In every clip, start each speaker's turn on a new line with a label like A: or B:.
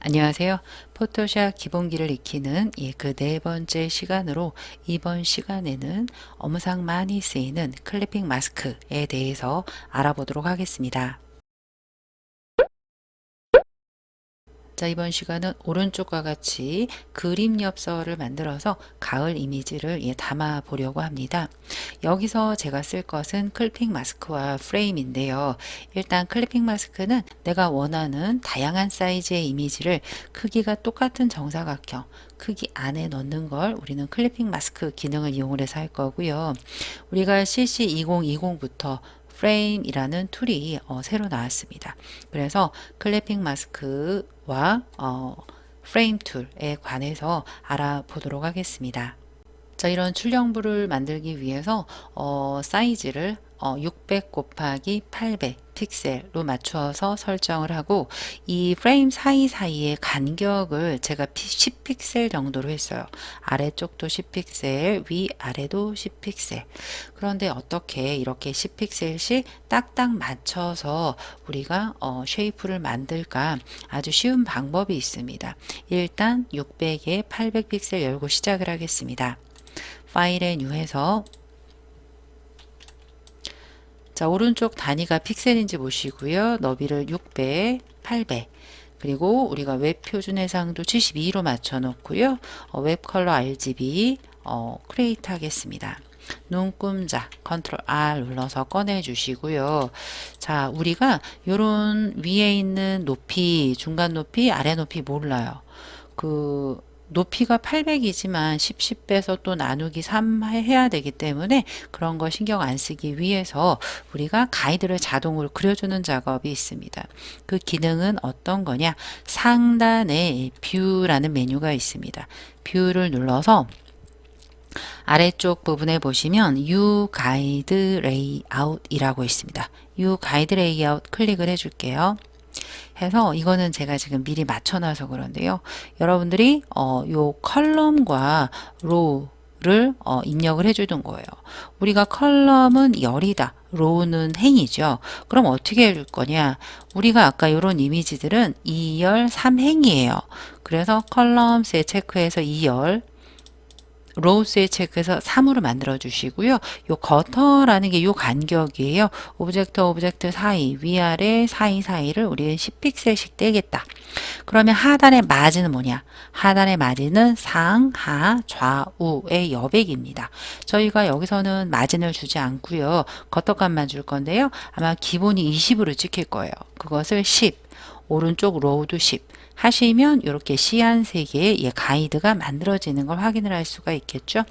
A: 안녕하세요. 포토샵 기본기를 익히는 그 네 번째 시간으로 이번 시간에는 업무상 많이 쓰이는 클리핑 마스크에 대해서 알아보도록 하겠습니다. 자, 이번 시간은 오른쪽과 같이 그림 엽서를 만들어서 가을 이미지를 담아 보려고 합니다. 여기서 제가 쓸 것은 클리핑 마스크와 프레임인데요. 일단 클리핑 마스크는 내가 원하는 다양한 사이즈의 이미지를 크기가 똑같은 정사각형 크기 안에 넣는 걸 우리는 클리핑 마스크 기능을 이용을 해서 할 거고요. 우리가 CC2020부터 프레임이라는 툴이 새로 나왔습니다. 그래서 클리핑 마스크와 프레임 툴에 관해서 알아보도록 하겠습니다. 자, 이런 출력물을 만들기 위해서 사이즈를 600 곱하기 800 픽셀로 맞추어서 설정을 하고 이 프레임 사이사이의 간격을 제가 10픽셀 정도로 했어요. 아래쪽도 10픽셀, 위아래도 10픽셀. 그런데 어떻게 이렇게 10픽셀씩 딱딱 맞춰서 우리가 쉐이프를 만들까? 아주 쉬운 방법이 있습니다. 일단 600에 800 픽셀 열고 시작을 하겠습니다. 파일에 뉴해서 자, 오른쪽 단위가 픽셀인지 보시고요. 너비를 600, 800 그리고 우리가 웹 표준 해상도 72로 맞춰 놓고요. 웹 컬러 RGB 크리에이트 하겠습니다. 눈금자 컨트롤 R 눌러서 꺼내 주시고요. 자, 우리가 요런 위에 있는 높이, 중간 높이, 아래 높이 몰라요. 높이가 800이지만 10, 빼서 또 나누기 3 해야 되기 때문에 그런 거 신경 안 쓰기 위해서 우리가 가이드를 자동으로 그려주는 작업이 있습니다. 그 기능은 어떤 거냐? 상단에 뷰라는 메뉴가 있습니다. 뷰를 눌러서 아래쪽 부분에 보시면 U 가이드 레이아웃이라고 있습니다. U 가이드 레이아웃 클릭을 해줄게요. 해서 이거는 제가 지금 미리 맞춰놔서 그런데요. 여러분들이 요 컬럼과 로우를 입력을 해주는 거예요. 우리가 컬럼은 열이다. 로우는 행이죠. 그럼 어떻게 해줄 거냐? 우리가 아까 이런 이미지들은 2열 3행이에요. 그래서 컬럼스에 체크해서 2열 로우스에 체크해서 3으로 만들어 주시고요. 요 거터라는 게 요 간격이에요. 오브젝트 사이, 위아래 사이를 우리는 10픽셀씩 떼겠다. 그러면 하단의 마진은 뭐냐? 하단의 마진은 상, 하, 좌우의 여백입니다. 저희가 여기서는 마진을 주지 않고요. 거터값만 줄 건데요. 아마 기본이 20으로 찍힐 거예요. 그것을 10, 오른쪽 로우도 10 하시면 이렇게 시안색의 가이드가 만들어지는 걸 확인을 할 수가 있겠죠.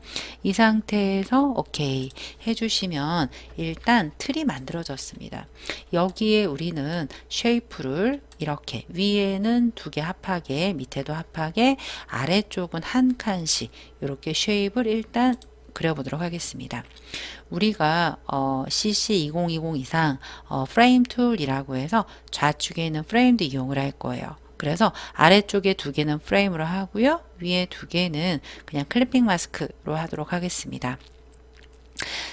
A: 이 상태에서 오케이 해주시면 일단 틀이 만들어졌습니다. 여기에 우리는 쉐이프를 이렇게 위에는 두 개 합하게 밑에도 합하게 아래쪽은 한 칸씩 이렇게 쉐입을 일단 그려보도록 하겠습니다. 우리가 CC2020 이상 프레임 툴이라고 해서 좌측에 있는 프레임도 이용을 할 거예요. 그래서 아래쪽에 두 개는 프레임으로 하고요. 위에 두 개는 그냥 클리핑 마스크로 하도록 하겠습니다.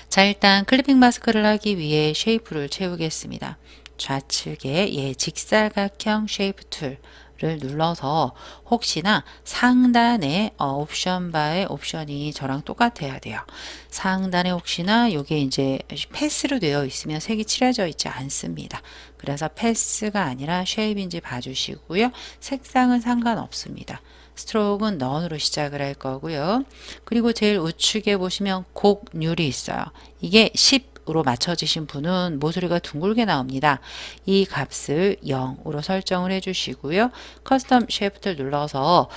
A: 자, 일단 클리핑 마스크를 하기 위해 쉐이프를 채우겠습니다. 좌측에 직사각형 쉐이프 툴을 눌러서 혹시나 상단에 옵션 바의 옵션이 저랑 똑같아야 돼요. 상단에 혹시나 이게 이제 패스로 되어 있으면 색이 칠해져 있지 않습니다. 그래서 패스가 아니라 쉐입인지 봐주시고요. 색상은 상관없습니다. 스트로크는 넌으로 시작을 할 거고요. 그리고 제일 우측에 보시면 곡률이 있어요. 이게 10으로 맞춰지신 분은 모서리가 둥글게 나옵니다. 이 값을 0으로 설정을 해주시고요. 커스텀 쉐프트를 눌러서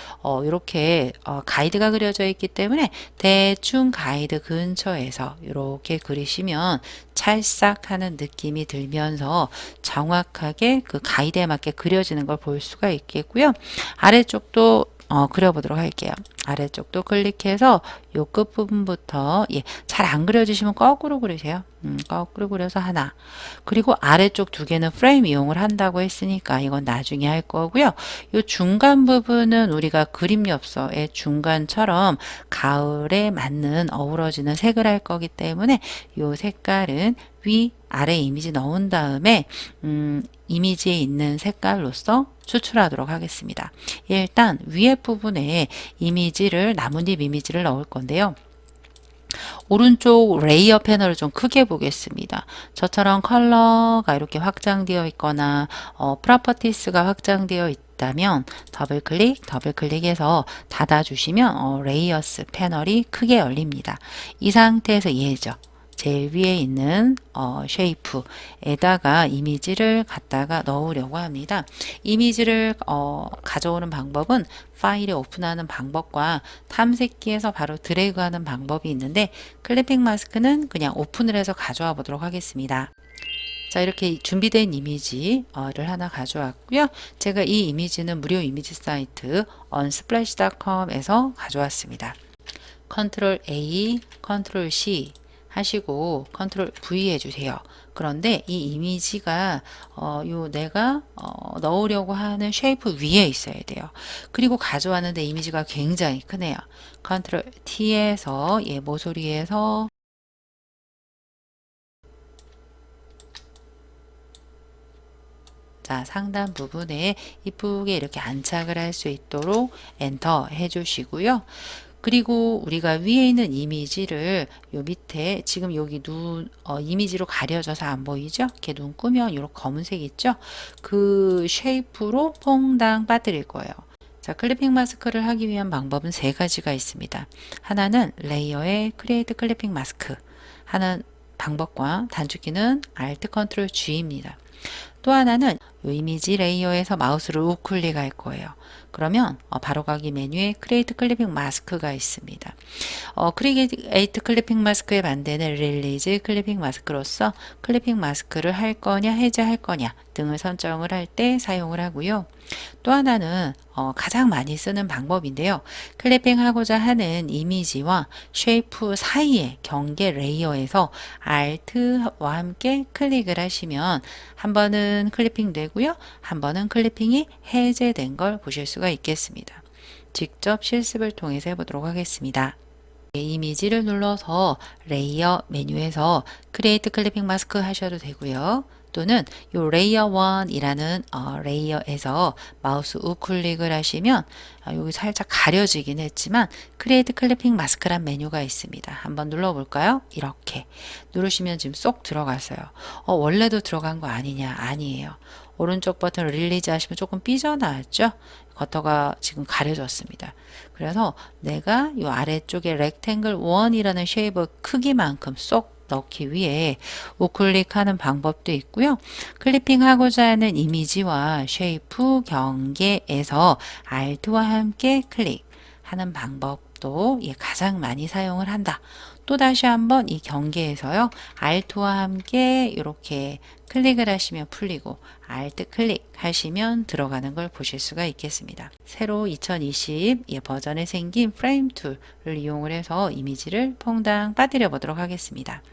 A: 이렇게 가이드가 그려져 있기 때문에 대충 가이드 근처에서 이렇게 그리시면 찰싹하는 느낌이 들면서 정확하게 그 가이드에 맞게 그려지는 걸 볼 수가 있겠고요. 아래쪽도 그려보도록 할게요. 아래쪽도 클릭해서 요 끝부분부터 잘 안 그려지시면 거꾸로 그리세요. 거꾸로 그려서 하나. 그리고 아래쪽 두 개는 프레임 이용을 한다고 했으니까 이건 나중에 할 거고요. 요 중간 부분은 우리가 그림 엽서의 중간처럼 가을에 맞는 어우러지는 색을 할 거기 때문에 요 색깔은 위 아래 이미지 넣은 다음에 이미지에 있는 색깔로서 추출하도록 하겠습니다. 일단 위에 부분에 이미지를 나뭇잎 이미지를 넣을 건데요. 오른쪽 레이어 패널을 좀 크게 보겠습니다. 저처럼 컬러가 이렇게 확장되어 있거나 프로퍼티스가 확장되어 있다면 더블 클릭해서 닫아주시면 레이어스 패널이 크게 열립니다. 이 상태에서 얘죠. 제일 위에 있는 쉐이프에다가 이미지를 갖다가 넣으려고 합니다. 이미지를 가져오는 방법은 파일에 오픈하는 방법과 탐색기에서 바로 드래그하는 방법이 있는데 클리핑 마스크는 그냥 오픈을 해서 가져와 보도록 하겠습니다. 자, 이렇게 준비된 이미지를 하나 가져왔고요. 제가 이 이미지는 무료 이미지 사이트 unsplash.com에서 가져왔습니다. 컨트롤 A, 컨트롤 C 하시고 컨트롤 V 해주세요. 그런데 이 이미지가 내가 넣으려고 하는 쉐이프 위에 있어야 돼요. 그리고 가져왔는데 이미지가 굉장히 크네요. 컨트롤 T에서 모서리에서 자, 상단 부분에 이쁘게 이렇게 안착을 할 수 있도록 엔터 해주시고요. 그리고 우리가 위에 있는 이미지를 요 밑에 지금 여기 이미지로 가려져서 안 보이죠? 이렇게 눈 꾸면 이렇게 검은색 있죠? 그 쉐이프로 퐁당 빠뜨릴 거예요. 자, 클리핑 마스크를 하기 위한 방법은 세 가지가 있습니다. 하나는 레이어의 크리에이트 클리핑 마스크 하는 방법과 단축키는 Alt Ctrl G입니다. 또 하나는 이 이미지 레이어에서 마우스를 우클릭할 거예요. 그러면 바로가기 메뉴에 크리에이트 클리핑 마스크가 있습니다. 크리에이트 클리핑 마스크에 반대는 릴리즈 클리핑 마스크로서 클리핑 마스크를 할 거냐 해제할 거냐 등을 선정을 할 때 사용을 하고요. 또 하나는 가장 많이 쓰는 방법인데요. 클리핑하고자 하는 이미지와 쉐이프 사이의 경계 레이어에서 Alt와 함께 클릭을 하시면 한 번은 클리핑 되고요. 한 번은 클리핑이 해제된 걸 보실 수가 있겠습니다. 직접 실습을 통해서 해보도록 하겠습니다. 이미지를 눌러서 레이어 메뉴에서 크리에이트 클리핑 마스크 하셔도 되고요. 또는 이 레이어 1이라는 레이어에서 마우스 우클릭을 하시면 여기 살짝 가려지긴 했지만 크리에이트 클리핑 마스크란 메뉴가 있습니다. 한번 눌러볼까요? 이렇게 누르시면 지금 쏙 들어갔어요. 원래도 들어간 거 아니냐? 아니에요. 오른쪽 버튼 릴리즈 하시면 조금 삐져나왔죠? 겉터가 지금 가려졌습니다. 그래서 내가 이 아래쪽에 렉탱글 1이라는 쉐이프 크기만큼 쏙 넣기 위해 우클릭하는 방법도 있고요. 클리핑하고자 하는 이미지와 쉐이프 경계에서 Alt와 함께 클릭하는 방법도 가장 많이 사용을 한다. 또 다시 한번 이 경계에서요. Alt와 함께 이렇게 클릭을 하시면 풀리고 Alt 클릭 하시면 들어가는 걸 보실 수가 있겠습니다. 새로 2020 버전에 생긴 프레임 툴을 이용을 해서 이미지를 퐁당 빠뜨려 보도록 하겠습니다.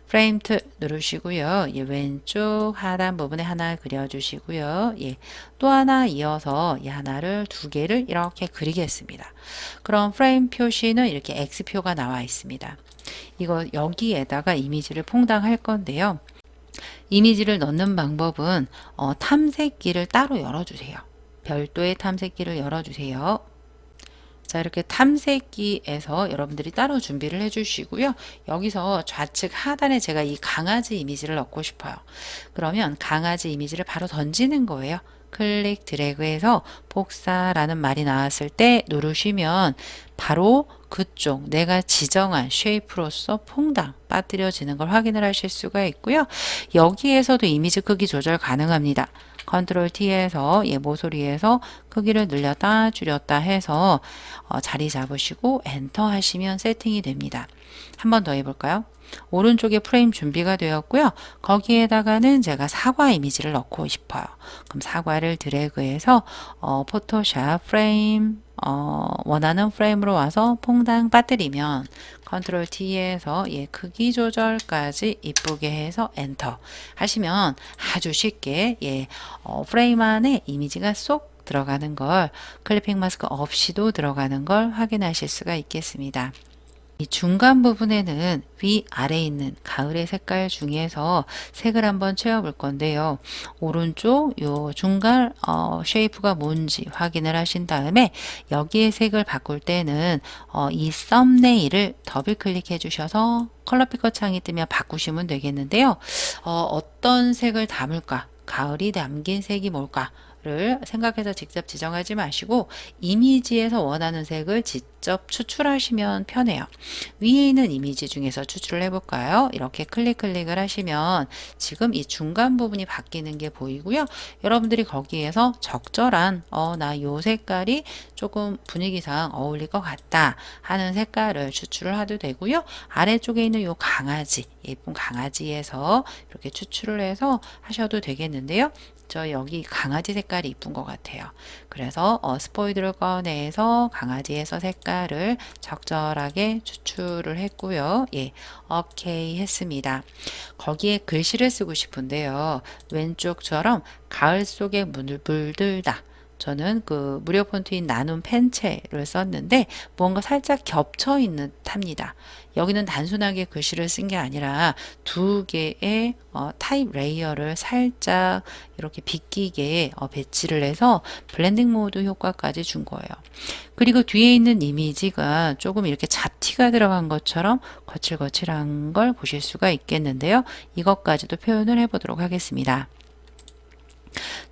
A: 프레임 툴 누르시고요. 왼쪽 하단 부분에 하나 그려주시고요. 또 하나 이어서 이 하나를 두 개를 이렇게 그리겠습니다. 그럼 프레임 표시는 이렇게 X표가 나와 있습니다. 이거 여기에다가 이미지를 퐁당할 건데요. 이미지를 넣는 방법은 탐색기를 따로 열어주세요. 별도의 탐색기를 열어주세요. 자, 이렇게 탐색기에서 여러분들이 따로 준비를 해주시고요. 여기서 좌측 하단에 제가 이 강아지 이미지를 넣고 싶어요. 그러면 강아지 이미지를 바로 던지는 거예요. 클릭 드래그해서 복사라는 말이 나왔을 때 누르시면 바로 그쪽 내가 지정한 쉐이프로서 퐁당 빠뜨려지는 걸 확인을 하실 수가 있고요. 여기에서도 이미지 크기 조절 가능합니다. 컨트롤 T에서 모서리에서 크기를 늘렸다 줄였다 해서 자리 잡으시고 엔터 하시면 세팅이 됩니다. 한 번 더 해볼까요? 오른쪽에 프레임 준비가 되었고요. 거기에다가는 제가 사과 이미지를 넣고 싶어요. 그럼 사과를 드래그해서 포토샵 프레임 원하는 프레임으로 와서 퐁당 빠뜨리면 컨트롤 T에서 크기 조절까지 이쁘게 해서 엔터 하시면 아주 쉽게 프레임 안에 이미지가 쏙 들어가는 걸 클리핑 마스크 없이도 들어가는 걸 확인하실 수가 있겠습니다. 이 중간 부분에는 위아래에 있는 가을의 색깔 중에서 색을 한번 채워볼 건데요. 오른쪽 요 중간 쉐이프가 뭔지 확인을 하신 다음에 여기에 색을 바꿀 때는 이 썸네일을 더블 클릭해 주셔서 컬러 피커 창이 뜨면 바꾸시면 되겠는데요. 어떤 색을 담을까? 가을이 담긴 색이 뭘까? 를 생각해서 직접 지정하지 마시고 이미지에서 원하는 색을 직접 추출하시면 편해요. 위에 있는 이미지 중에서 추출을 해볼까요? 이렇게 클릭을 하시면 지금 이 중간 부분이 바뀌는 게 보이고요. 여러분들이 거기에서 적절한 나 요 색깔이 조금 분위기상 어울릴 것 같다 하는 색깔을 추출을 해도 되고요. 아래쪽에 있는 요 강아지, 예쁜 강아지에서 이렇게 추출을 해서 하셔도 되겠는데요. 저 여기 강아지 색깔이 이쁜 것 같아요. 그래서 스포이드를 꺼내서 강아지에서 색깔을 적절하게 추출을 했고요. 예, 오케이 했습니다. 거기에 글씨를 쓰고 싶은데요. 왼쪽처럼 가을 속에 문을 물들다. 저는 그 무료 폰트인 나눔 펜체를 썼는데 뭔가 살짝 겹쳐 있는 탑니다. 여기는 단순하게 글씨를 쓴 게 아니라 두 개의 타입 레이어를 살짝 이렇게 비끼게 배치를 해서 블렌딩 모드 효과까지 준 거예요. 그리고 뒤에 있는 이미지가 조금 이렇게 잡티가 들어간 것처럼 거칠거칠한 걸 보실 수가 있겠는데요. 이것까지도 표현을 해보도록 하겠습니다.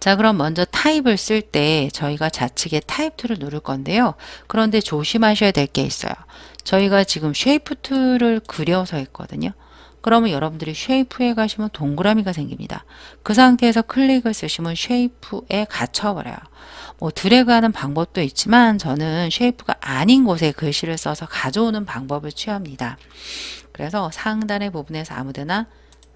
A: 자, 그럼 먼저 타입을 쓸 때 저희가 좌측에 타입 툴을 누를 건데요. 그런데 조심하셔야 될 게 있어요. 저희가 지금 쉐이프 툴을 그려서 했거든요. 그러면 여러분들이 쉐이프에 가시면 동그라미가 생깁니다. 그 상태에서 클릭을 쓰시면 쉐이프에 갇혀버려요. 뭐 드래그하는 방법도 있지만 저는 쉐이프가 아닌 곳에 글씨를 써서 가져오는 방법을 취합니다. 그래서 상단의 부분에서 아무데나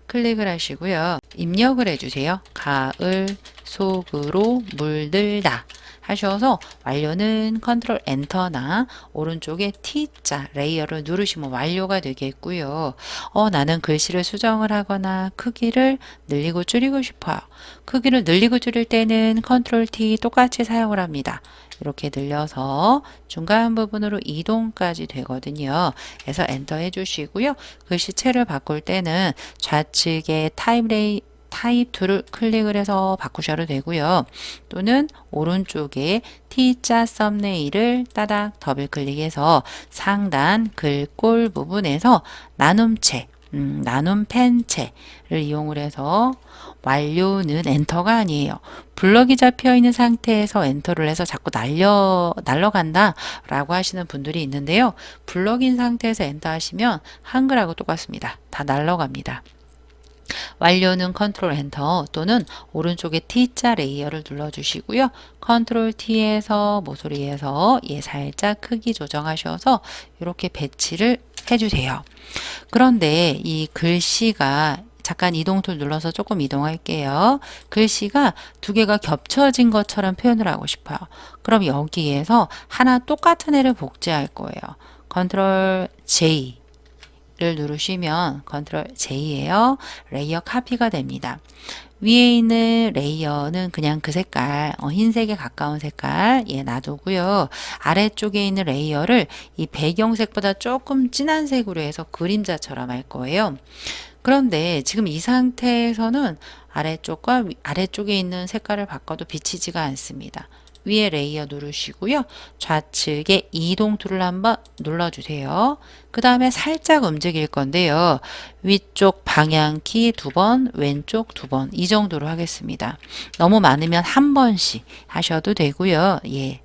A: 클릭을 하시고요. 입력을 해주세요. 가을 속으로 물들다 하셔서 완료는 컨트롤 엔터나 오른쪽에 T자 레이어를 누르시면 완료가 되겠고요. 나는 글씨를 수정을 하거나 크기를 늘리고 줄이고 싶어요. 크기를 늘리고 줄일 때는 컨트롤 T 똑같이 사용을 합니다. 이렇게 늘려서 중간 부분으로 이동까지 되거든요. 그래서 엔터 해주시고요. 글씨체를 바꿀 때는 좌측에 타입 툴을 클릭을 해서 바꾸셔도 되고요. 또는 오른쪽에 T자 썸네일을 따닥 더블 클릭해서 상단 글꼴 부분에서 나눔체, 나눔 펜체를 이용을 해서 완료는 엔터가 아니에요. 블럭이 잡혀 있는 상태에서 엔터를 해서 자꾸 날려간다 라고 하시는 분들이 있는데요. 블럭인 상태에서 엔터 하시면 한글하고 똑같습니다. 다 날려갑니다. 완료는 컨트롤 엔터 또는 오른쪽에 T자 레이어를 눌러주시고요. 컨트롤 T에서 모서리에서 살짝 크기 조정하셔서 이렇게 배치를 해주세요. 그런데 이 글씨가 잠깐 이동 툴 눌러서 조금 이동할게요. 글씨가 두 개가 겹쳐진 것처럼 표현을 하고 싶어요. 그럼 여기에서 하나 똑같은 애를 복제할 거예요. 컨트롤 J 를 누르시면 컨트롤 J예요. 레이어 카피가 됩니다. 위에 있는 레이어는 그냥 그 색깔, 흰색에 가까운 색깔 놔두고요. 아래쪽에 있는 레이어를 이 배경색보다 조금 진한 색으로 해서 그림자처럼 할 거예요. 그런데 지금 이 상태에서는 아래쪽과 아래쪽에 있는 색깔을 바꿔도 비치지가 않습니다. 위에 레이어 누르시고요. 좌측에 이동 툴을 한번 눌러주세요. 그 다음에 살짝 움직일 건데요. 위쪽 방향키 2번, 왼쪽 2번 이 정도로 하겠습니다. 너무 많으면 한 번씩 하셔도 되고요. 예.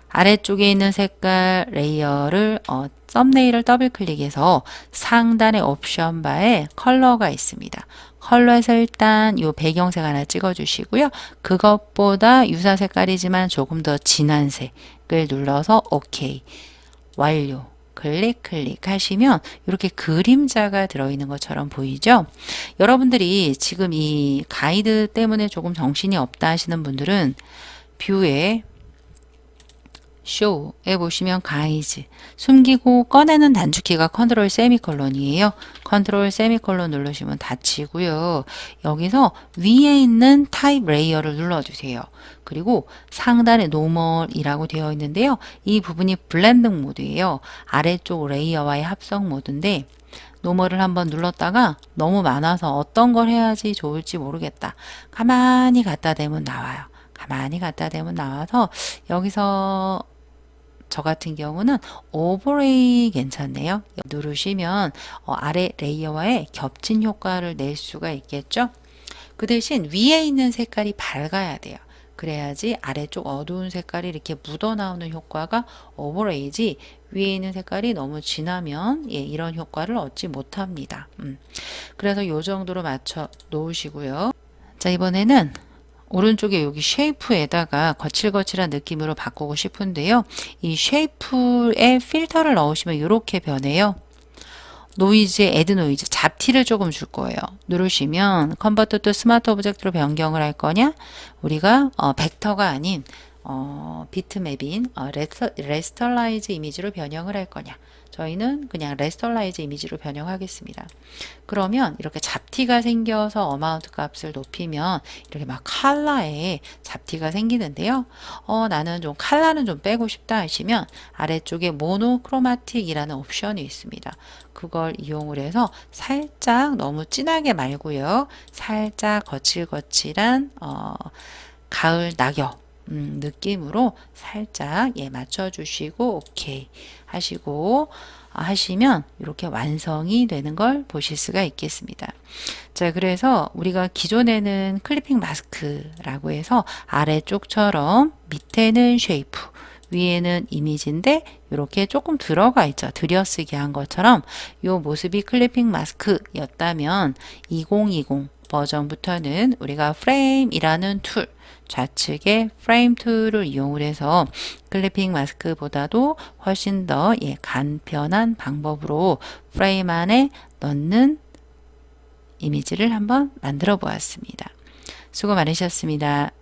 A: 아래쪽에 있는 색깔 레이어를 썸네일을 더블 클릭해서 상단의 옵션 바에 컬러가 있습니다. 컬러에서 일단 이 배경색 하나 찍어 주시고요. 그것보다 유사 색깔이지만 조금 더 진한 색을 눌러서 OK 완료 클릭 하시면 이렇게 그림자가 들어있는 것처럼 보이죠? 여러분들이 지금 이 가이드 때문에 조금 정신이 없다 하시는 분들은 뷰에 show에 보시면 guise 숨기고 꺼내는 단축키가 컨트롤 세미콜론이에요. 컨트롤 세미콜론 누르시면 닫히고요. 여기서 위에 있는 타입 레이어를 눌러주세요. 그리고 상단에 노멀이라고 되어 있는데요. 이 부분이 블렌딩 모드예요. 아래쪽 레이어와의 합성 모드인데 노멀을 한번 눌렀다가 너무 많아서 어떤 걸 해야지 좋을지 모르겠다. 가만히 갖다 대면 나와요. 가만히 갖다 대면 나와서 여기서 저 같은 경우는 오버레이 괜찮네요. 누르시면 아래 레이어와의 겹친 효과를 낼 수가 있겠죠. 그 대신 위에 있는 색깔이 밝아야 돼요. 그래야지 아래쪽 어두운 색깔이 이렇게 묻어 나오는 효과가 오버레이지 위에 있는 색깔이 너무 진하면 이런 효과를 얻지 못합니다. 그래서 이 정도로 맞춰 놓으시고요. 자, 이번에는 오른쪽에 여기 쉐이프에다가 거칠거칠한 느낌으로 바꾸고 싶은데요. 이 쉐이프에 필터를 넣으시면 이렇게 변해요. 노이즈에 애드 노이즈, 잡티를 조금 줄 거예요. 누르시면 컨버터 투 스마트 오브젝트로 변경을 할 거냐? 우리가 벡터가 아닌 비트맵인 레스터라이즈 이미지로 변형을 할 거냐? 저희는 그냥 레스터라이즈 이미지로 변형하겠습니다. 그러면 이렇게 잡티가 생겨서 어마운트 값을 높이면 이렇게 막 컬러에 잡티가 생기는데요. 나는 좀 컬러는 좀 빼고 싶다 하시면 아래쪽에 모노크로마틱이라는 옵션이 있습니다. 그걸 이용을 해서 살짝 너무 진하게 말고요. 살짝 거칠거칠한 가을 낙엽 느낌으로 살짝 맞춰주시고 오케이 하시고 하시면 이렇게 완성이 되는 걸 보실 수가 있겠습니다. 자, 그래서 우리가 기존에는 클리핑 마스크라고 해서 아래쪽처럼 밑에는 쉐이프 위에는 이미지인데 이렇게 조금 들어가 있죠. 들여쓰기 한 것처럼 이 모습이 클리핑 마스크였다면 2020 버전부터는 우리가 프레임이라는 툴 좌측에 프레임 툴을 이용을 해서 클리핑 마스크보다도 훨씬 더 간편한 방법으로 프레임 안에 넣는 이미지를 한번 만들어 보았습니다. 수고 많으셨습니다.